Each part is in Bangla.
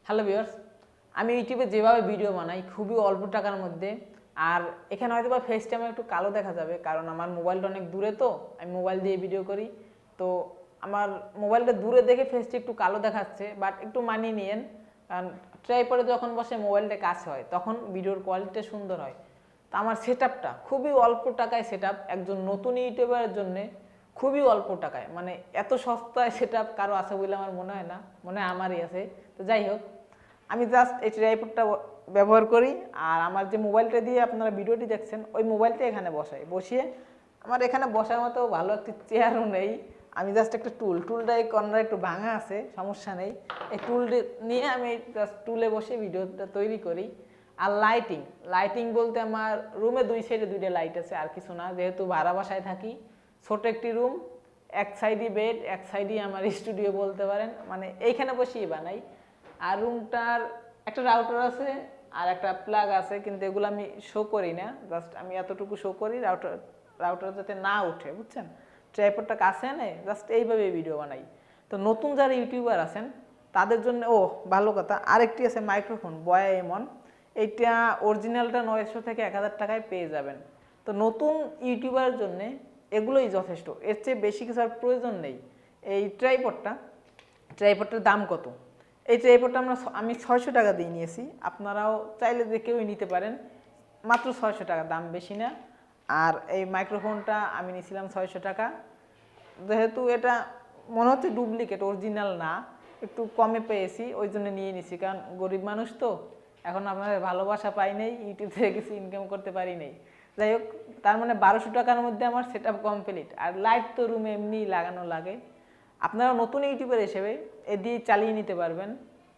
হ্যালো ভিউয়ার্স, আমি ইউটিউবে যেভাবে ভিডিও বানাই খুবই অল্প টাকার মধ্যে। আর এখানে হয়তো বা ফেসটা আমার একটু কালো দেখা যাবে, কারণ আমার মোবাইলটা অনেক দূরে, তো আমি মোবাইল দিয়ে ভিডিও করি। তো আমার মোবাইলটা দূরে দেখে ফেসটা একটু কালো দেখাচ্ছে, বাট একটু মানিয়ে নিয়েন, কারণ ট্রাইপডে যখন বসে মোবাইলটা কাছে হয় তখন ভিডিওর কোয়ালিটিটা সুন্দর হয়। তো আমার সেটআপটা খুবই অল্প টাকায় সেটআপ, একজন নতুন ইউটিউবারের জন্য খুবই অল্প টাকায়, মানে এত সস্তায় সেটআপ কারো আছে বলে আমার মনে হয় না, মনে হয় আমারই আছে। তো যাই হোক, আমি জাস্ট এই ট্রাইপডটা ব্যবহার করি, আর আমার যে মোবাইলটা দিয়ে আপনারা ভিডিওটি দেখছেন ওই মোবাইলটা এখানে বসিয়ে আমার এখানে বসার মতো ভালো একটি চেয়ারও নেই। আমি জাস্ট একটা টুলটা এই কর্নারে একটু ভাঙা আছে, সমস্যা নেই। এই টুলটি নিয়ে আমি জাস্ট টুলে বসে ভিডিওটা তৈরি করি। আর লাইটিং বলতে আমার রুমে দুই সাইডে দুইটা লাইট আছে, আর কিছু না। যেহেতু ভাড়া বাসায় থাকি, ছোট একটি রুম, এক সাইডই বেড, এক সাইডই আমার স্টুডিও বলতে পারেন, মানে এইখানে বসেই বানাই। আর রুমটার একটা রাউটার আছে আর একটা প্লাগ আছে, কিন্তু এগুলো আমি শো করি না, জাস্ট আমি এতটুকু শো করি, রাউটার যাতে না উঠে, বুঝছেন। ট্রাইপডটা কাছে এনে জাস্ট এইভাবে ভিডিও বানাই। তো নতুন যারা ইউটিউবার আছেন তাদের জন্য ভালো কথা, আরেকটি আছে মাইক্রোফোন বয়া এমন, এইটা অরিজিনালটা 900 থেকে 1000 টাকায় পেয়ে যাবেন। তো নতুন ইউটিউবারের জন্য এগুলোই যথেষ্ট, এর চেয়ে বেশি কিছু আর প্রয়োজন নেই। এই ট্রাইপডটার দাম কত? এই ট্রাইপডটা আমি 600 টাকা দিয়ে নিয়েছি, আপনারাও চাইলে যে কেউই নিতে পারেন, মাত্র 600 টাকা, দাম বেশি না। আর এই মাইক্রোফোনটা আমি নিয়েছিলাম 600 টাকা। যেহেতু এটা মনে হচ্ছে ডুপ্লিকেট, অরিজিনাল না, একটু কমে পেয়েছি ওই জন্য নিয়ে নিছি, কারণ গরিব মানুষ তো, এখন আপনাদের ভালোবাসা পাই নাই, ইউটিউব থেকে কিছু ইনকাম করতে পারি নাই। যাই হোক, তার মানে 1200 টাকার মধ্যে আমার সেটআপ কমপ্লিট। আর লাইট তো রুমে এমনি লাগানো লাগে। আপনারা নতুন ইউটিউবার হিসেবে এ দিয়ে চালিয়ে নিতে পারবেন,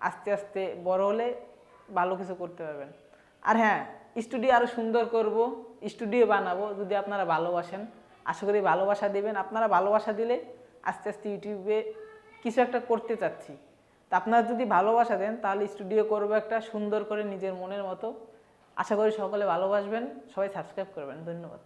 আস্তে আস্তে বড় হলে ভালো কিছু করতে পারবেন। আর হ্যাঁ, স্টুডিও আরও সুন্দর করব, স্টুডিও বানাবো, যদি আপনারা ভালোবাসেন। আশা করি ভালোবাসা দেবেন, আপনারা ভালোবাসা দিলে আস্তে আস্তে ইউটিউবে কিছু একটা করতে চাচ্ছি। তা আপনারা যদি ভালোবাসা দেন তাহলে স্টুডিও করবো একটা সুন্দর করে নিজের মনের মতো। আশা করি সকলে ভালোবাসবেন, সবাই সাবস্ক্রাইব করবেন। ধন্যবাদ।